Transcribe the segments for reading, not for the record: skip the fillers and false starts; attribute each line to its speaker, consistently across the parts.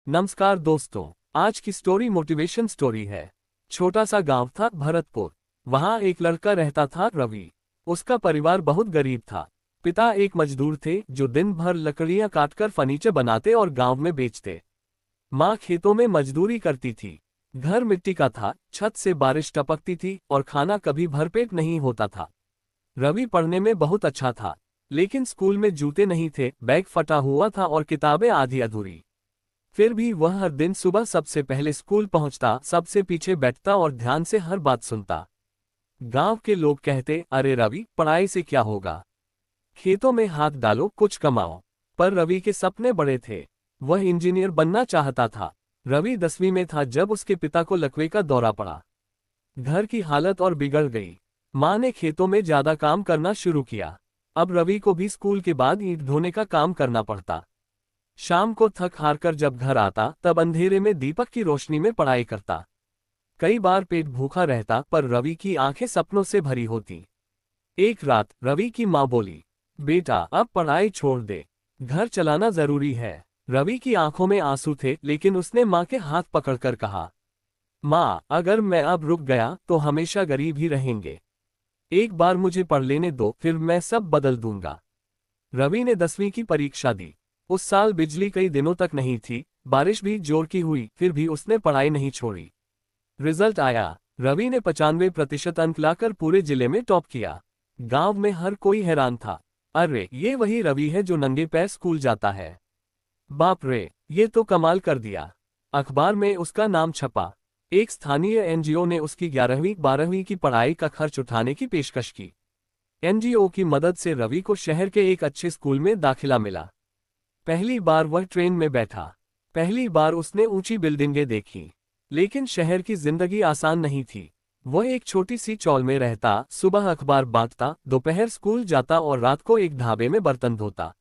Speaker 1: नमस्कार दोस्तों, आज की स्टोरी मोटिवेशन स्टोरी है। छोटा सा गांव था भरतपुर। वहां एक लड़का रहता था रवि। उसका परिवार बहुत गरीब था। पिता एक मजदूर थे जो दिन भर लकड़ियां काटकर फर्नीचर बनाते और गांव में बेचते। माँ खेतों में मजदूरी करती थी। घर मिट्टी का था, छत से बारिश टपकती थी और खाना कभी भरपेट नहीं होता था। रवि पढ़ने में बहुत अच्छा था, लेकिन स्कूल में जूते नहीं थे, बैग फटा हुआ था और किताबें आधी अधूरी। फिर भी वह हर दिन सुबह सबसे पहले स्कूल पहुंचता, सबसे पीछे बैठता और ध्यान से हर बात सुनता। गांव के लोग कहते, अरे रवि, पढ़ाई से क्या होगा, खेतों में हाथ डालो, कुछ कमाओ। पर रवि के सपने बड़े थे। वह इंजीनियर बनना चाहता था। रवि 10वीं में था जब उसके पिता को लकवे का दौरा पड़ा। घर की हालत और बिगड़ गई। माँ ने खेतों में ज्यादा काम करना शुरू किया। अब रवि को भी स्कूल के बाद ईंट ढोने का काम करना पड़ता। शाम को थक हार कर जब घर आता तब अंधेरे में दीपक की रोशनी में पढ़ाई करता। कई बार पेट भूखा रहता, पर रवि की आंखें सपनों से भरी होती। एक रात रवि की माँ बोली, बेटा अब पढ़ाई छोड़ दे, घर चलाना जरूरी है। रवि की आंखों में आंसू थे, लेकिन उसने माँ के हाथ पकड़कर कहा, माँ, अगर मैं अब रुक गया तो हमेशा गरीब ही रहेंगे। एक बार मुझे पढ़ लेने दो, फिर मैं सब बदल दूंगा। रवि ने 10वीं की परीक्षा दी। उस साल बिजली कई दिनों तक नहीं थी, बारिश भी जोर की हुई, फिर भी उसने पढ़ाई नहीं छोड़ी। रिजल्ट आया। रवि ने 95% अंक लाकर पूरे जिले में टॉप किया। गांव में हर कोई हैरान था। अरे, ये वही रवि है जो नंगे पैर स्कूल जाता है। बाप रे, ये तो कमाल कर दिया। अखबार में उसका नाम छपा। एक स्थानीय एनजीओ ने उसकी 11वीं 12वीं की पढ़ाई का खर्च उठाने की पेशकश की। एनजीओ की मदद से रवि को शहर के एक अच्छे स्कूल में दाखिला मिला। पहली बार वह ट्रेन में बैठा। पहली बार उसने ऊंची बिल्डिंगें देखी। लेकिन शहर की जिंदगी आसान नहीं थी। वह एक छोटी सी चौल में रहता, सुबह अखबार बांटता, दोपहर स्कूल जाता और रात को एक ढाबे में बर्तन धोता।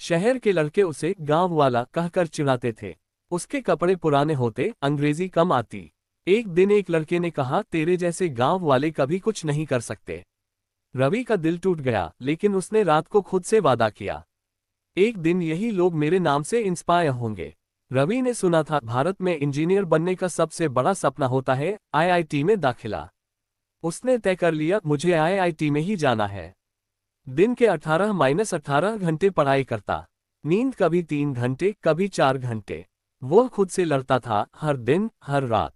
Speaker 1: शहर के लड़के उसे गांव वाला कहकर चिढ़ाते थे। उसके कपड़े पुराने होते, अंग्रेजी कम आती। एक दिन एक लड़के ने कहा, तेरे जैसे गांव वाले कभी कुछ नहीं कर सकते। रवि का दिल टूट गया, लेकिन उसने रात को खुद से वादा किया, एक दिन यही लोग मेरे नाम से इंस्पायर होंगे। रवि ने सुना था भारत में इंजीनियर बनने का सबसे बड़ा सपना होता है आईआईटी में दाखिला। उसने तय कर लिया, मुझे आईआईटी में ही जाना है। दिन के 18-18 घंटे पढ़ाई करता। नींद कभी 3 घंटे, कभी 4 घंटे। वो खुद से लड़ता था, हर दिन हर रात।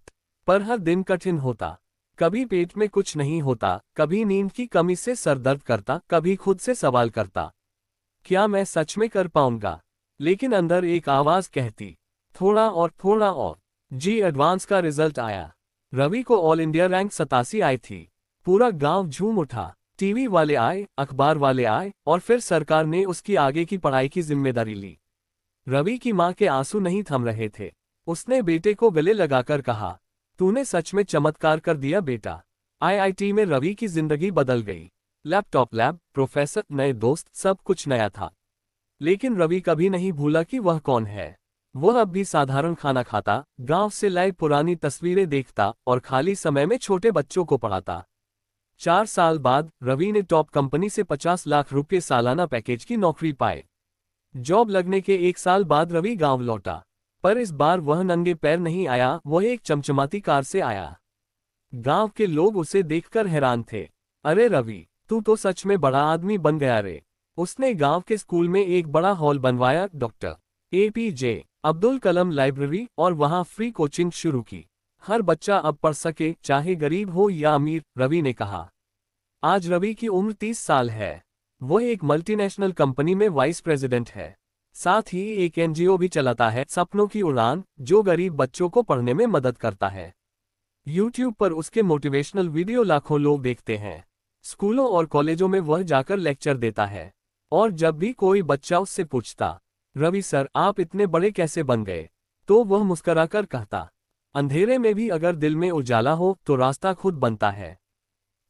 Speaker 1: पर हर दिन कठिन होता। कभी पेट में कुछ नहीं होता, कभी नींद की कमी से सर दर्द करता, कभी खुद से सवाल करता, क्या मैं सच में कर पाऊंगा। लेकिन अंदर एक आवाज कहती, थोड़ा और थोड़ा और। जी एडवांस का रिजल्ट आया। रवि को ऑल इंडिया रैंक 87 आई थी। पूरा गांव झूम उठा। टीवी वाले आए, अखबार वाले आए और फिर सरकार ने उसकी आगे की पढ़ाई की जिम्मेदारी ली। रवि की मां के आंसू नहीं थम रहे थे। उसने बेटे को गले लगाकर कहा, तूने सच में चमत्कार कर दिया बेटा। आईआईटी में रवि की जिंदगी बदल गई। लैपटॉप, लैब, प्रोफेसर, नए दोस्त, सब कुछ नया था। लेकिन रवि कभी नहीं भूला कि वह कौन है। वह अब भी साधारण खाना खाता, गांव से लाई पुरानी तस्वीरें देखता और खाली समय में छोटे बच्चों को पढ़ाता। 4 साल बाद रवि ने टॉप कंपनी से 50 लाख रुपये सालाना पैकेज की नौकरी पाए। जॉब लगने के 1 साल बाद रवि गांव लौटा। पर इस बार वह नंगे पैर नहीं आया, वह एक चमचमाती कार से आया। गांव के लोग उसे देखकर हैरान थे। अरे रवि, तू तो सच में बड़ा आदमी बन गया रे। उसने गांव के स्कूल में एक बड़ा हॉल बनवाया, doctor APJ Abdul Kalam library, और वहां फ्री कोचिंग शुरू की। हर बच्चा अब पढ़ सके, चाहे गरीब हो या अमीर, रवि ने कहा। आज रवि की उम्र 30 साल है। वह एक मल्टीनेशनल कंपनी में वाइस प्रेसिडेंट है। साथ ही एक एनजीओ भी चलाता है, सपनों की उड़ान, जो गरीब बच्चों को पढ़ने में मदद करता है। यूट्यूब पर उसके मोटिवेशनल वीडियो लाखों लोग देखते हैं। स्कूलों और कॉलेजों में वह जाकर लेक्चर देता है। और जब भी कोई बच्चा उससे पूछता, रवि सर, आप इतने बड़े कैसे बन गए, तो वह मुस्कुराकर कहता, अंधेरे में भी अगर दिल में उजाला हो तो रास्ता खुद बनता है।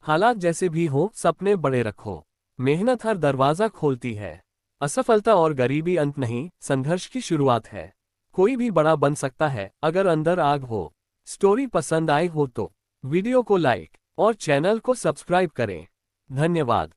Speaker 1: हालात जैसे भी हो, सपने बड़े रखो। मेहनत हर दरवाजा खोलती है। असफलता और गरीबी अंत नहीं, संघर्ष की शुरुआत है। कोई भी बड़ा बन सकता है, अगर अंदर आग हो। स्टोरी पसंद आई हो तो वीडियो को लाइक और चैनल को सब्सक्राइब करें। धन्यवाद।